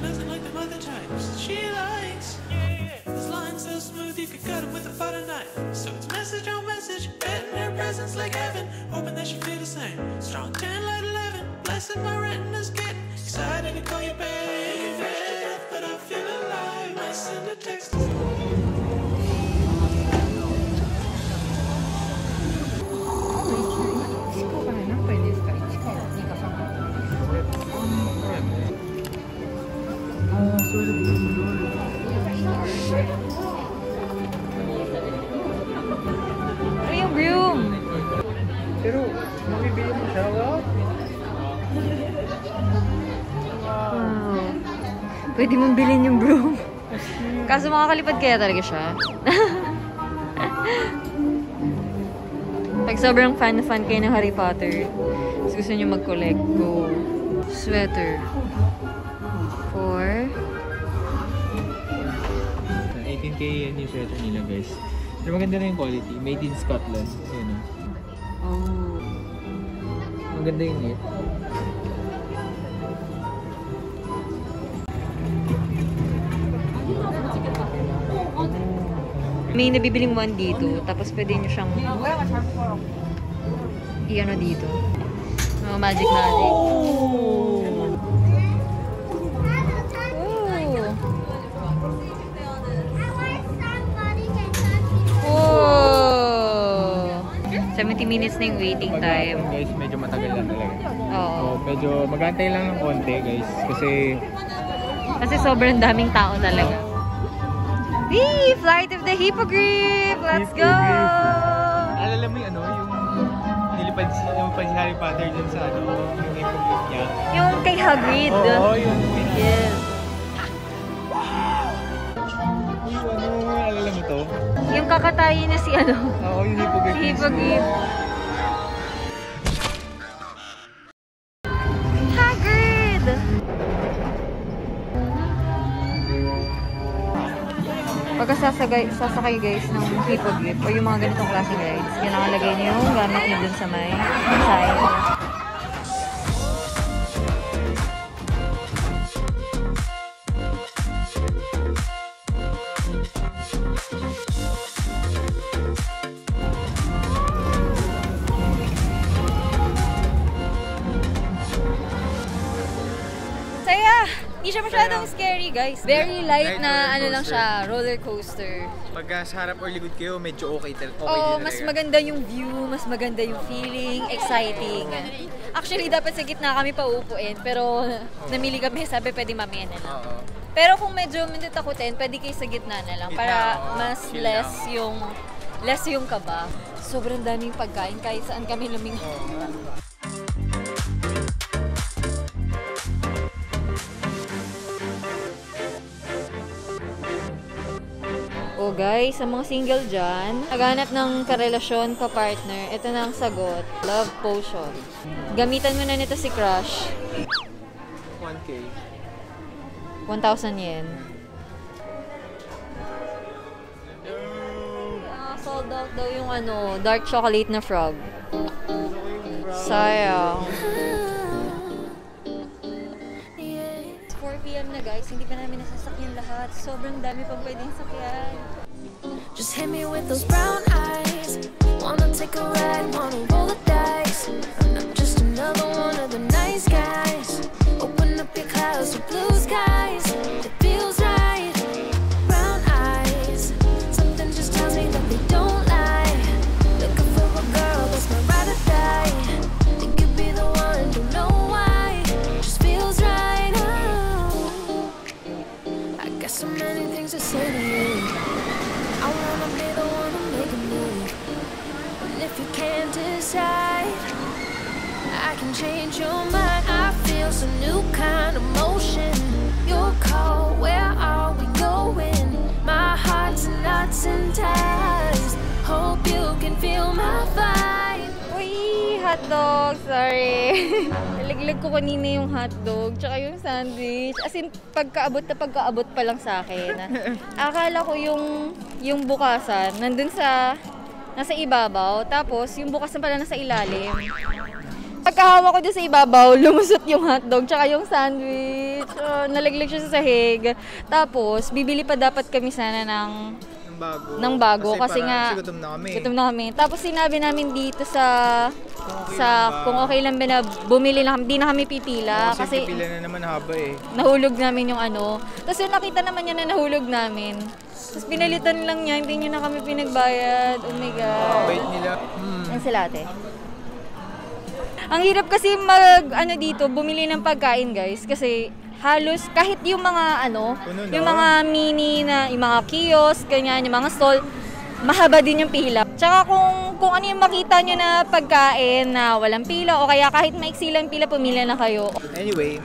doesn't like them other types. She likes, yeah, this line so smooth you could cut him with a butter knife. So it's message on message, betting her presence like heaven, hoping that she feel the same. Strong 10, light 11, blessed my retina's getting excited to call you babe. Fresh to death, but I feel alive. I send a text. Ano yung broom? Pero, mabibili mo siya, wow? Wow. Pwede mong bilhin yung broom. Kaso makakalipad kaya talaga siya. Pag sobrang fan kayo ng Harry Potter, gusto nyo mag-collect, go. Sweater. For 18K yan yung sweater nila, guys. Pero maganda na yung quality. Made in Scotland. Ayan o. oh. Maganda yung knit. May nabibiling one dito, tapos pwede nyo siyang i-ano dito. Oh, magic. Oh! Oh! 70 minutes na yung waiting time. Guys, medyo matagal lang talaga. Oo. So, medyo mag-antay lang ng konti, guys. Kasi sobrang daming tao talaga. Wee! Flight of the Hippogriff! Let's go! Alala mo yung nilipad si Harry Potter dun sa yung hippogriff niya. Yung kay Hagrid. Oo, yun. Yes. Alala mo to? Yung kakatayin na si Oo, yung hippogriff. Si Hippogriff. Hagrid! Pagka sasakay guys ng Hippogriff o yung mga ganitong klaseng rides, yan nakalagay niyo yung gamit niyo dun sa may side. Hindi siya masyadong scary, guys. Very light na lang siya, roller coaster. Pagka sa harap or likod kayo, medyo okay din. Mas maganda yung view, mas maganda yung feeling, exciting. Actually, dapat sa gitna kami pauupuin, pero namili kami, sabi pwede mamaya na lang. Pero kung medyo takutin, pwede kayo sa gitna na lang para mas less yung kaba. Sobrang daming pagkain kahit saan kami lumingon. Oh guys, sa mga single dyan, naghanap ng karelasyon, ka-partner, ito na ang sagot. Love potion. Gamitan mo na nito si Crush. 1K. 1,000 yen. Sold out daw yung dark chocolate na frog. Sayang. 4 PM na guys, hindi pa namin nasasakyan lahat. Sobrang dami pang pwedeng sakyan. Just hit me with those brown eyes. Wanna take a ride, wanna roll the dice. I'm just another one of the nice guys. Open up your clouds with blue skies. It feels right. Brown eyes. Something just tells me that they don't lie. Looking for a girl that's my ride or die. Think you'd be the one, don't know why. Just feels right. I got so many things to say to you. I wanna be the one to make a move. And if you can't decide, I can change your mind. I feel some new kind of motion. Your call, where are we going? My heart's in knots and ties. Hope you can feel my vibe. Uy, hotdog. Sorry. Nalaglag ko kanina yung hotdog, tsaka yung sandwich. As in, pagkaabot pa lang sa akin. Akala ko yung bukasan, nasa ibabaw. Tapos, yung bukasan pala nasa ilalim. pagkahawa ko doon sa ibabaw, lumusot yung hotdog tsaka yung sandwich. Nalaglag siya sa sahig. Tapos, bibili pa dapat kami sana ng bago kasi nga gutom na kami. Tapos sinabi namin dito sa kung okay lang ba na bumili lang, hindi na kami pipila kasi pipila na naman haba eh. Nahulog namin yung ano. Tapos yung nakita naman niya na nahulog namin. Tapos pinalitan lang niya, hindi niya na kami pinagbayad. Oh my God. Wait nila. Yan sila ate. Ang hirap kasi dito, bumili ng pagkain guys kasi halos kahit yung mga yung mga mini na yung mga kiosk, ganyan, yung mga stall, mahaba din yung pila. Tsaka kung ano yung makita nyo na pagkain na walang pila o kaya kahit maiksi lang pila, pumila na kayo. Anyway,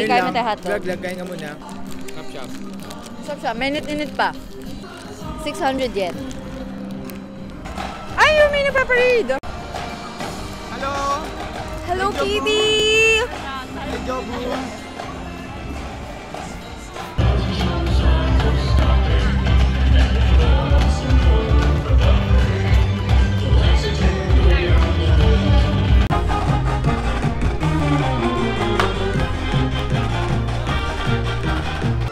kain mo tayo hotdog. Vlog, kain ka muna. Shop. Minute pa. 600 yen. Ay, may napaparade! Hello, Kitty! Good job, bro.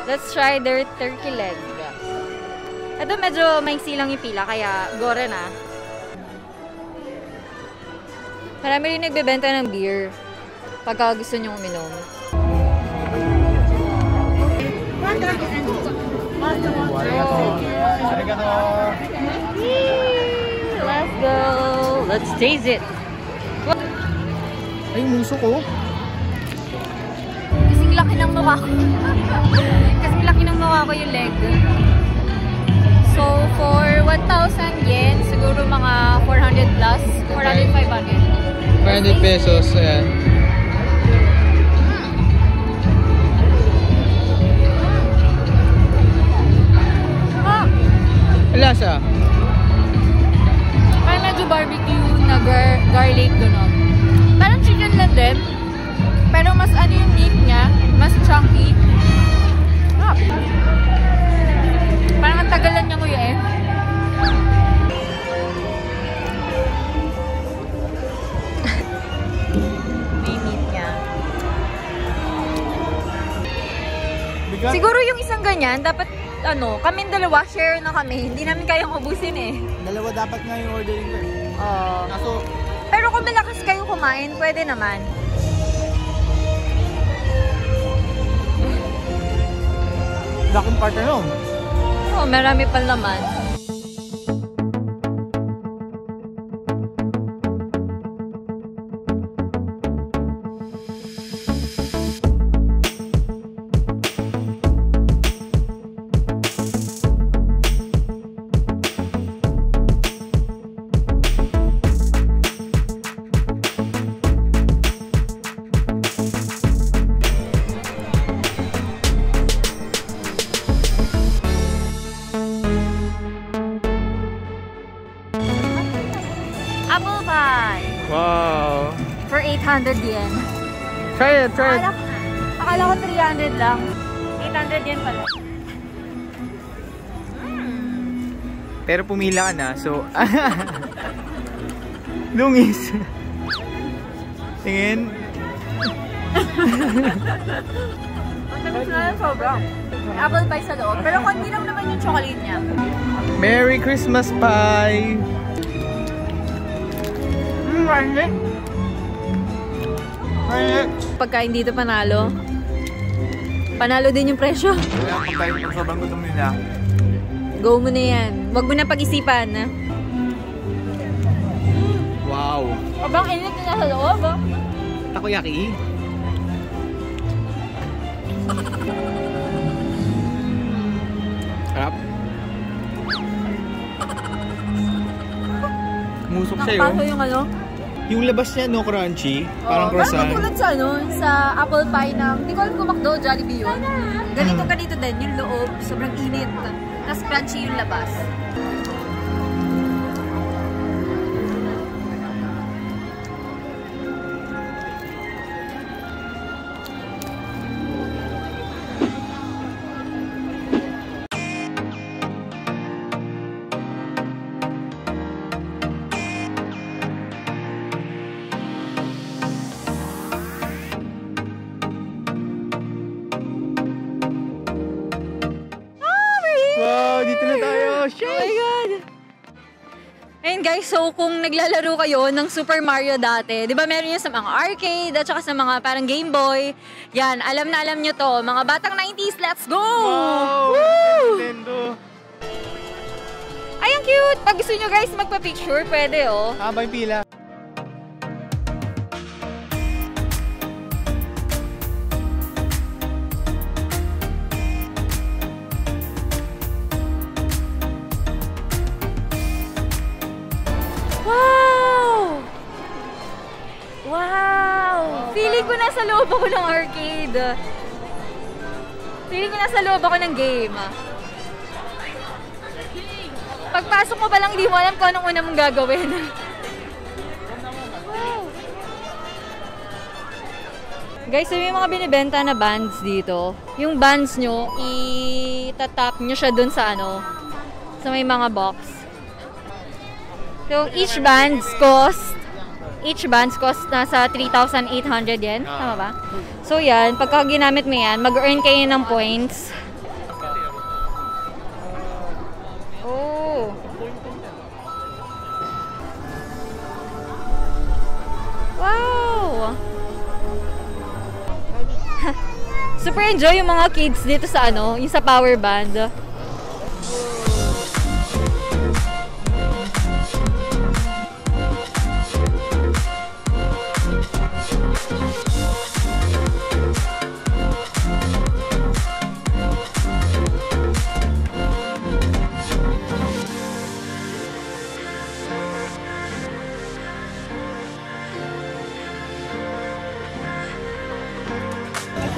Let's try their turkey leg. Ito medyo maiksi lang yung pila, kaya gore na. Marami rin nagbebenta ng beer pagka gusto nyo uminom. Let's go! Let's taste it! Ay, muso ko. Kasing laki ng mukha ko. Kasing laki ng mukha ko yung leg. So, for 1,000 yen, siguro mga 400 plus, 400, 500. 500 pesos, ayan. Lasa? Parang medyo barbecue na garlic, gano'n. Parang chicken lang din. Pero mas yung meat niya, mas chunky. Parang ang tagalan niya kuya eh. May meat niya. Siguro yung isang ganyan, dapat kaming dalawa, share na kami. Hindi namin kayang ubusin eh. Dalawa dapat nga yung ordering ko eh. Oo. Pero kung malakas kayo kumain, pwede naman. Laking partner no? Oo, marami pa naman. Apple pie! Wow! For 800 yen. Try it! Akala ko 300 lang. 800 yen pala. Pero pumila ka na, so... Lungis! Tingin. Ang tamis na lang sobrang. May apple pie sa loob. Pero konti lang naman yung chocolate niya. Merry Christmas pie! Pagkain dito panalo. Panalo din yung presyo. Pag sobrang gutom nila. Go mo na yan. Huwag mo na pag-isipan. Wow! Abang init na sa loob. Takoyaki? Harap? Musok siya Nakapaso yun. yung Yung labas niya, no, crunchy. Parang croissant. Parang katulad sa apple pie ng, hindi ko alam kung McDo, Jollibee yun. Ganito din, yung loob, sobrang init. Tapos crunchy yung labas. Ayun guys, so kung naglalaro kayo ng Super Mario dati, di ba meron yun sa mga arcade at saka sa mga parang Game Boy. Yan, alam na alam nyo to. Mga batang 90s, let's go! Wow! Woo! Nintendo! Ay, ang cute! Pag gusto nyo guys magpa-picture, pwede oh. Haba yung pila. Wow! Wow! Feeling ko nasa loob ako ng arcade. Feeling ko nasa loob ako ng game. Pagpasok mo pa lang, di mo alam kung anong una mong gagawin. Wow! Guys, so may mga binibenta na bands dito. Yung bands nyo, itatap nyo siya dun sa ano, sa may mga box. So, each bands cost nasa 3,800 yen. Tama ba? So, yan. Pagka ginamit mo yan, mag-earn kayo ng points. Oh. Wow! Super enjoy yung mga kids dito sa ano, yung sa power band.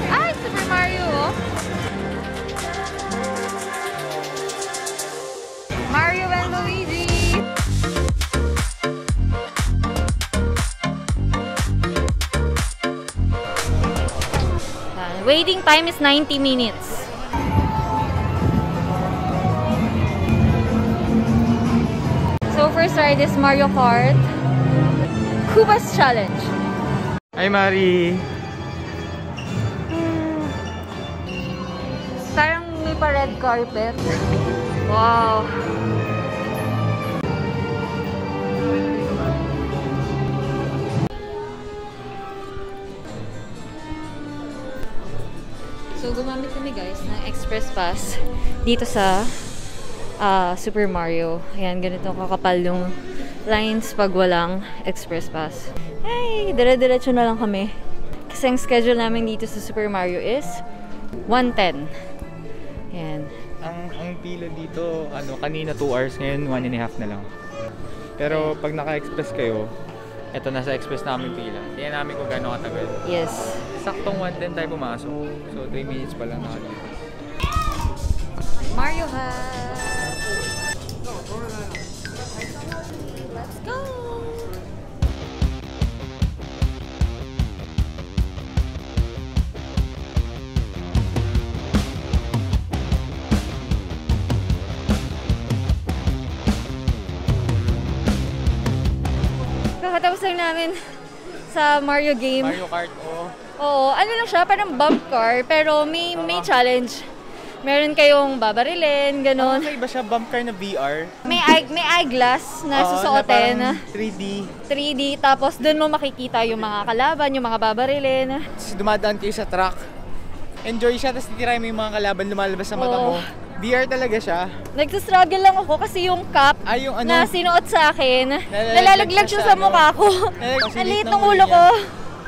Ay, Super Mario! Mario and Luigi! Waiting time is 90 minutes. So first ride is Mario Kart. Koopa's Challenge. Hi, Mari! Parang may pa red carpet. Wow! So gumamit kami guys ng Express Pass dito sa Super Mario. Ayan, ganito kakapal yung lines pag walang Express Pass. Hey, dire-diretso na lang kami. Kasi ang schedule namin dito sa Super Mario is 1:10. Ayan. Ang pila dito, kanina 2 hours, ngayon 1.5 na lang. Pero pag naka-express kayo, eto nasa express namin pila. Tingnan namin kung gaano katagal. Yes. Saktong 1:10 tayo pumasok. So 3 minutes pa lang nakalipas. Mario Hat! Let's go! Kakatapos lang namin sa Mario game. Mario Kart, oh. Oo, ano lang siya, parang bump car, pero may challenge. Meron kayong babarilin, ganun. May iba siya, bump car na VR. May eyeglass na susuotin. Na 3D. 3D, tapos dun mo makikita yung mga kalaban, yung mga babarilin. Dumadaan kayo sa track. Enjoy siya, tapos titirahin mo yung mga kalaban lumalabas sa mata mo. VR talaga siya. Nagsastruggle lang ako kasi yung cap yung na sinuot sa akin, nalalaglag nalalaglag siya sa mukha ko. Kasi Ang liit ng ng ulo ulo ko.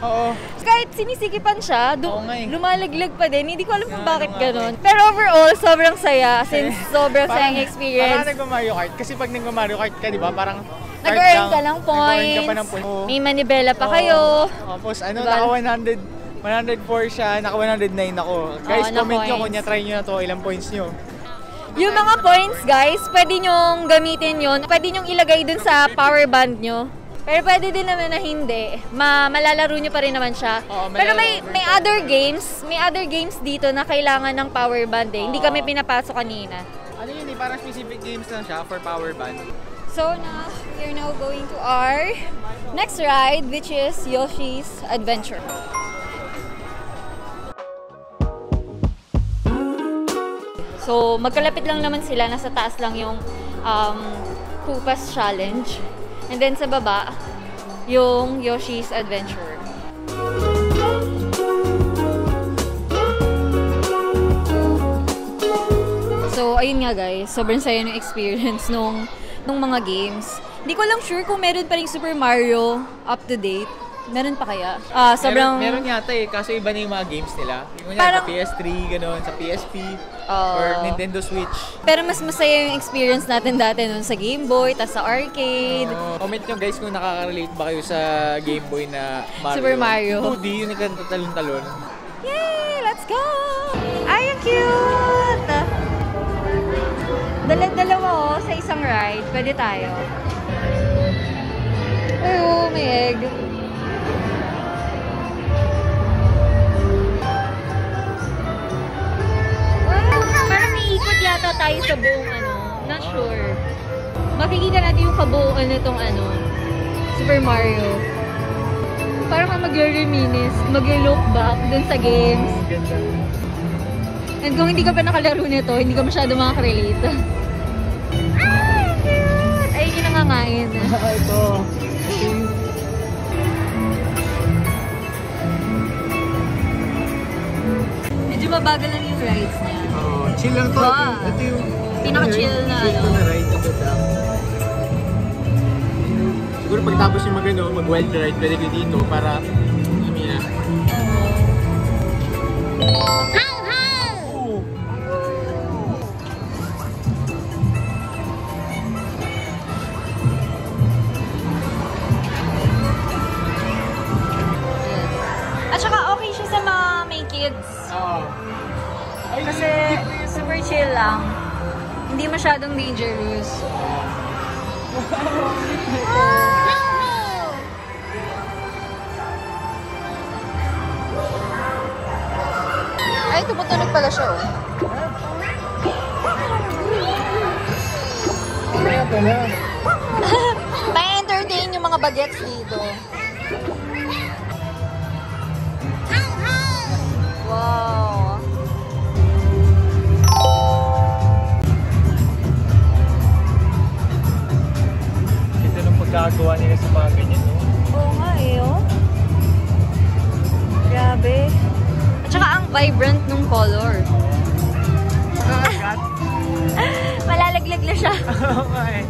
Oo. Kahit sinisikipan siya, Oo nga eh. lumalaglag pa din. Hindi ko alam kung bakit nga ganun. Pero overall, sobrang saya. Since sobrang sayang Parang experience. nagma-Mario Kart. Kasi pag nagma-Mario Kart ka, di ba? Parang Nag-earn ka ng Nag-earn ka pa ng points. points. May manibela pa Oo. kayo. Tapos Diba? naka 104 siya, naka 109 ako. Guys, na comment nyo points. kung try nyo na to, ilang points nyo. Yung mga points, guys, pwede nyong gamitin yun. Pwede nyong ilagay dun sa power band nyo. Pero pwede din naman na hindi. Malalaro nyo pa rin naman siya. Oo, Pero may malalaro other games dito na kailangan ng power band eh. Hindi kami pinapasok kanina. Ano yun eh, parang specific games lang siya for power band. So now, we're now going to our next ride, which is Yoshi's Adventure. So, magkalapit lang naman sila. Nasa taas lang yung Koopa's Challenge. And then sa baba, yung Yoshi's Adventure. So, ayun nga guys, sobrang saya ng experience nung mga games. Hindi ko lang sure kung meron pa rin Super Mario up to date. Meron pa kaya? Sobrang... Meron yata eh, kaso iba na yung mga games nila. Yung Parang- sa PS3, gano'n, sa PSP, or Nintendo Switch. Pero mas masaya yung experience natin dati nun sa Game Boy, tas sa arcade. Comment nyo guys kung nakaka-relate ba kayo sa Game Boy na Mario. Super Mario. 2D, yung nagtatalon-talon. Yay! Let's go! Ay, ang cute! Dalawa sa isang ride. Pwede tayo. Ay, may egg. Parang iikot yata tayo sa buong not sure. Makikita natin yung kabuuan nitong Super Mario. Parang mag-reminisce, mag-look back dun sa games. And kung hindi ka pa nakalaro nito, hindi ka masyado makaka-relate. Ay, cute! Ay, yung nangangain. Ito. Medyo mabagal lang yung rides niya. Chill lang to. Wow. Ito yung Pinaka-chill na na ride ito lang. Siguro pagtapos yung mag-wild ride, pwede ko dito para At saka okay siya sa mga may kids. Kasi super chill lang. Hindi masyadong dangerous. Ay, tumutunog pala siya, oh. Pa-entertain yung mga bagets dito. Wow. ito nung pagkagawa nila sa mga ganyan, no? Oo nga eh, oh. Grabe. At saka ang vibrant nung color. Malalaglag na siya. Oo nga eh.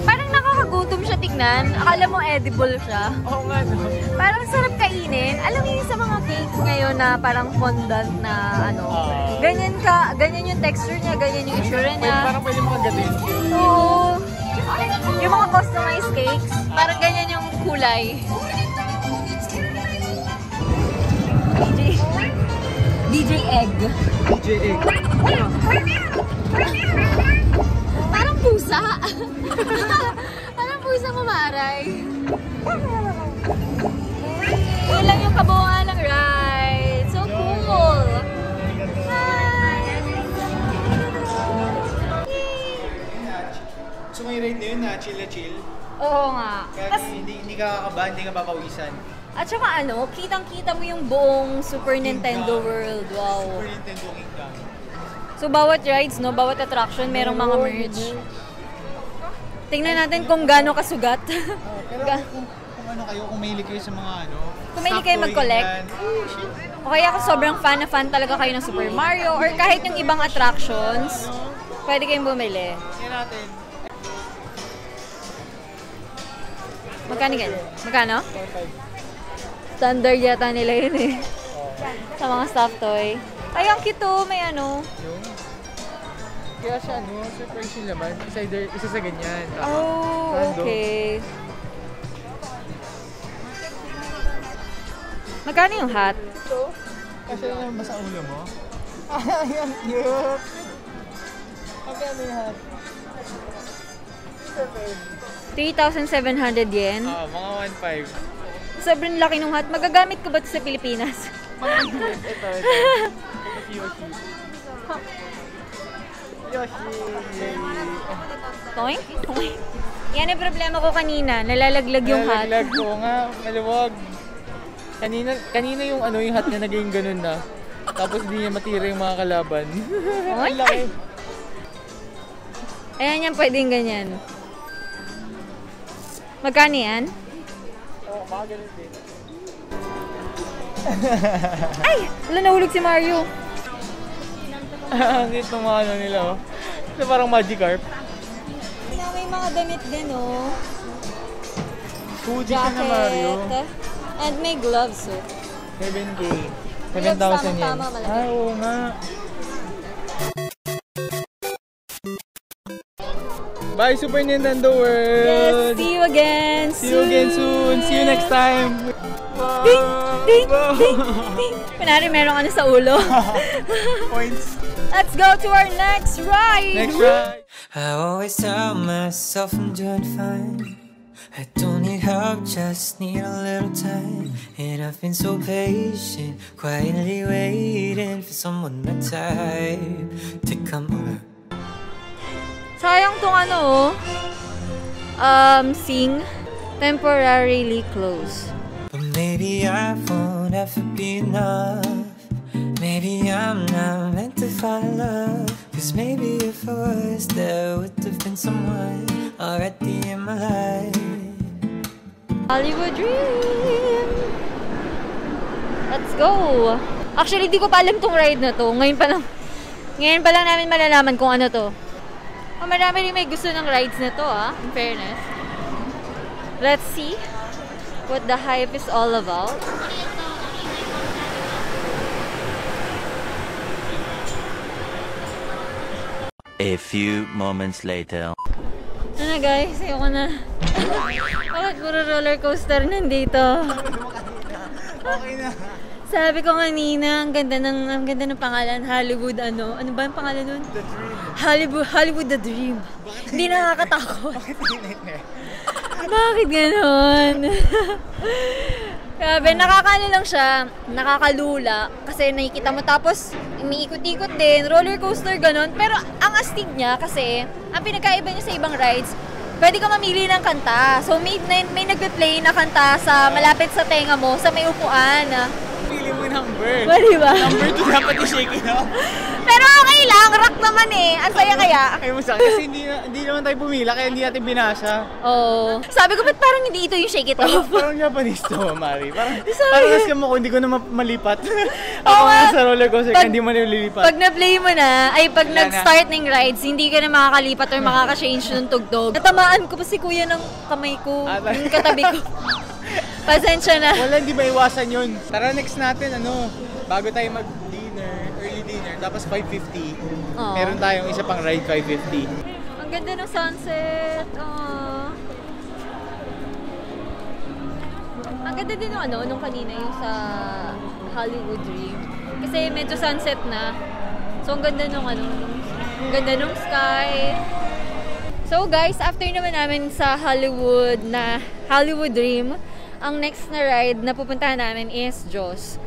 Parang nakakagutom siya tignan. Akala mo edible siya. Oo nga, no? Parang sarap kainin. Alam mo yung sa mga cakes ngayon na parang fondant na ganyan yung texture niya, ganyan yung itsura niya. Parang pwede mga gatin. Oo. Yung mga customized cakes, parang ganyan yung kulay. DJ Egg. DJ Egg. Parang pusa. Parang pusa mamaray. Yun lang yung kabuuan ng ride. So cool. Hi! So may ride na yun na chill na chill. Oo nga. Kaya hindi ka kakabahan, hindi ka papawisan. At saka kitang-kita mo yung buong Super Nintendo World. Wow. Super Nintendo Kingdom. So bawat rides, bawat attraction, merong mga merch. Tingnan natin kung gaano kasugat. Pero kung mahilig kayo sa mga Kung mahilig kayo mag-collect. O kaya kung sobrang fan talaga kayo ng Super Mario or kahit yung ibang attractions, pwede kayong bumili. Tingnan natin. Magkano ganyan? Magkano? Standard yata nila yun eh. Sa mga stuffed toy. Ay, ang cute oh. May Yung? Kaya siya super chill naman. Isa sa ganyan. Oh, okay. Magkano yung hat? Ito? Kasi naman ba sa ulo mo? Ay, ang cute! Magkano yung hat? 3,700 yen. Mga 1.5. Sobrang laki ng hat. Magagamit ko ba ito sa Pilipinas? Ito. Yoshi. Toink? Toink. Yan ang problema ko kanina. Nalalaglag yung hat. Nalalaglag ko nga. Maluwag. Kanina yung yung hat niya naging ganun na. Tapos hindi niya matira yung mga kalaban. Oy. Ang laki. Ayan yan, pwedeng ganyan. Magkano yan? Oo, mga ganun din. Ay! Wala, nahulog si Mario. Ang dito mga ano nila, oh. Ito parang Magikarp. May mga damit din, oh. Fuji ka na, Mario. And may gloves, oh. 7K. Gloves, 7,000 yan. tama, malaki. Ah, oo nga. Bye, Super Nintendo World! Yes, see you again See you again soon! See you next time! Ding! Ding! Ding! Ding! Kunwari meron ano sa ulo. Points! Let's go to our next ride! Next ride! I always tell myself I'm doing fine. I don't need help, just need a little time. And I've been so patient, quietly waiting for someone my type to come over. Sayang tong ano, Sing, temporarily close. But maybe I won't ever be enough. Maybe I'm not meant to find love. Cause maybe if I was, there would have been someone already in my life. Hollywood Dream! Let's go! Actually, di ko pa alam tong ride na to. Ngayon pa lang namin malalaman kung ano to. Oh, marami rin may gusto ng rides na to, in fairness. Let's see what the hype is all about. A few moments later. Ano na guys, ayoko na. Bakit puro roller coaster nandito? Okay na. Sabi ko kanina, ang ganda ng pangalan, Hollywood ano. Ano ba yung pangalan nun? The Dream. Hollywood The Dream. Hindi nakakatakot. Bakit ganon? Grabe, nakakaano lang siya, nakakalula. Kasi nakikita mo tapos umiikot-ikot din, roller coaster ganon. Pero ang astig niya kasi, ang pinagkaiba niya sa ibang rides, pwede ka mamili ng kanta. So may nagpe-play na kanta sa malapit sa tenga mo, sa may upuan. Pili mo number. Pwede ba? Number 2 dapat i-shake it up. Pero okay lang, rock naman eh. Ang saya kaya. Ay mo sa kasi hindi naman tayo pumila kaya hindi natin binasa. Oo. Sabi ko, ba't parang hindi ito yung shake it off? Parang Japanese to, Mari. Parang Sorry. kasi mo hindi ko na malipat. Ako nga sa roller coaster, hindi mo na lilipat. Pag na-play mo na, ay pag nag-start ng rides, hindi ka na makakalipat or makaka-change ng tugtog. Natamaan ko pa si kuya ng kamay ko, yung katabi ko. Pasensya na. Wala, hindi maiwasan yun. Tara, next natin, bago tayo mag-dinner, early dinner, tapos 5:50. Oh. Meron tayong isa pang ride, 5:50. Ang ganda ng sunset. Oh. Ang ganda din nung kanina, yung sa Hollywood Dream. Kasi medyo sunset na. So, ang ganda ang ganda nung sky. So guys, after naman namin sa Hollywood Dream, ang next na ride na pupuntahan namin is Jaws.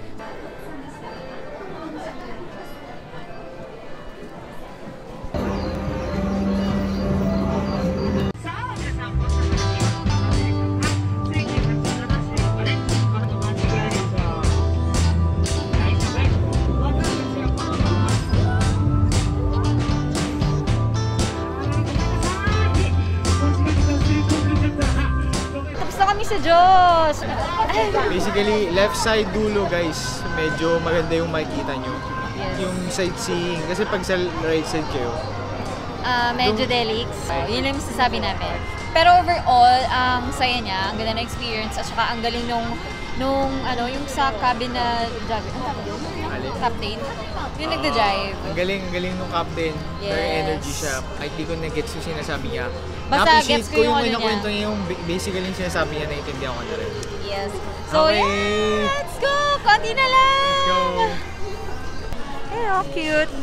Sa Diyos! Basically, left side dulo guys, medyo maganda yung makikita nyo. Yes. Yung sightseeing, kasi pag sa right side kayo, medyo delix. Yun lang yung masasabi namin. Pero overall, ang saya niya, ang ganda na experience, at saka ang galing yung sa cabin na driver. Ano tawag yun? Captain? Yung nagda-drive. ang galing nung captain. Yes. Very energy siya. Kahit di ko na-gets yung sinasabi niya. Basta Na-appreciate gets ko yung ano niya. kwento niya, yung basically yung sinasabi niya, naiintindihan ko na rin. Yes. So, Okay. yeah, let's go! Konti na lang! Let's go! Hey, oh, cute.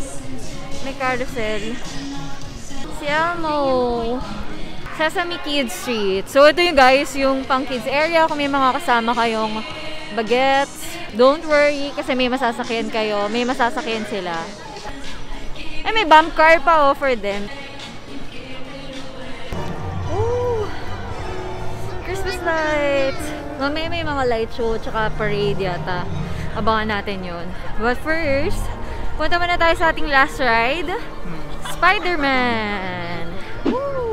May carousel. Si Elmo. Sesame Kids Street. So, ito yung guys, yung pang kids area. Kung may mga kasama kayong bagets, don't worry kasi may masasakyan kayo. May masasakyan sila. Eh, may bump car pa for them. Ooh! Christmas lights! Mamaya may mga light show tsaka parade yata. Abangan natin yun. But first, punta muna tayo sa ating last ride. Spider-Man! Woo!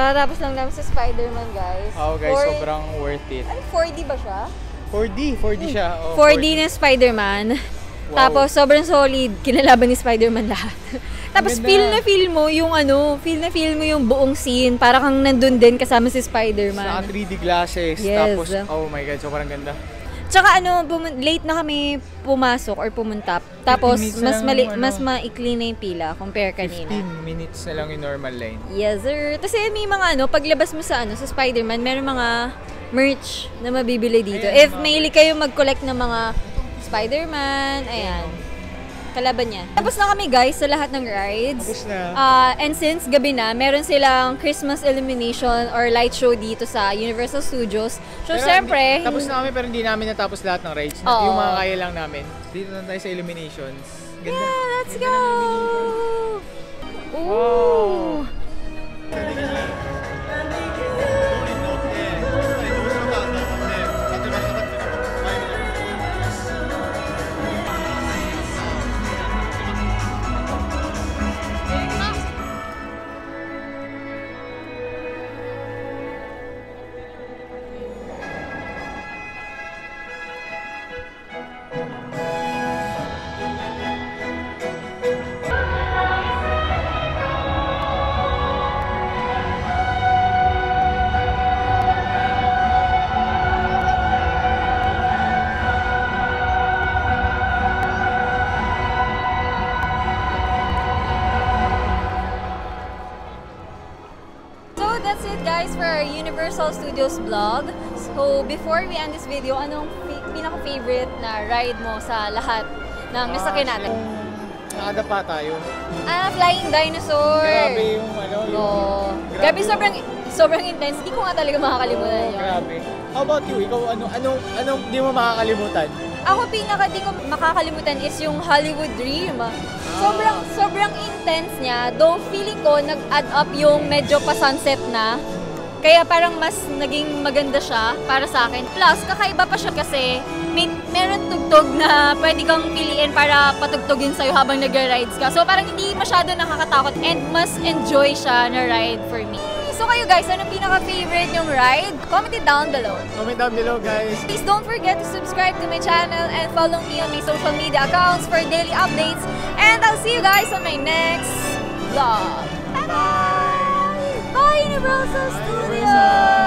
Kakatapos lang namin sa Spider-Man, guys. Oo guys, sobrang worth it. Ano, 4D ba siya? 4D siya. Oh, 4D na Spider-Man. Wow. Tapos, sobrang solid. Kinalaban ni Spider-Man lahat. Tapos, Ganda. feel mo yung buong scene. Para kang nandun din kasama si Sa Spider-Man. 3D glasses. Yes. Tapos, oh my God, sobrang ganda. Tsaka late na kami pumasok or pumunta. Tapos, 15 minutes na lang mas maikli na yung pila compare 15 kanina. minutes na lang yung normal line. Yes, sir. Kasi may mga paglabas mo sa sa Spider-Man, meron mga merch na mabibili dito. Ayan, If mahilig kayo mag-collect ng mga Spider-Man, ayan. Kalaban niya. Tapos na kami guys sa lahat ng rides. Tapos na. And since gabi na, meron silang Christmas illumination or light show dito sa Universal Studios. So, Pero syempre, tapos na kami pero hindi namin natapos lahat ng rides. Oo. Yung mga kaya lang namin. Dito na tayo sa Illuminations. Ganda. yeah, let's go! Ooh! Wow. So that's it guys for our Universal Studios vlog. So before we end this video, anong pinaka-favorite na ride mo sa lahat ng nasakyan natin? Nakadapa tayo. Flying Dinosaur! Grabe yung Oh. Grabe, sobrang intense. Hindi ko nga talaga makakalimutan yun. Grabe. How about you? Ikaw, anong di mo makakalimutan? Ako di ko makakalimutan is yung Hollywood Dream. Sobrang intense niya. Though feeling ko nag-add up yung medyo pa-sunset na. Kaya parang mas naging maganda siya para sa akin. Plus, kakaiba pa siya kasi meron tugtog na pwede kang piliin para patugtugin sa'yo habang nag-rides ka. So parang hindi masyado nakakatakot and mas enjoy siya na ride for me. So kayo guys, anong pinaka-favorite yung ride? Comment it down below. Comment down below guys. Please don't forget to subscribe to my channel and follow me on my social media accounts for daily updates. And I'll see you guys on my next vlog. Bye-bye! Bye, Universal Studios!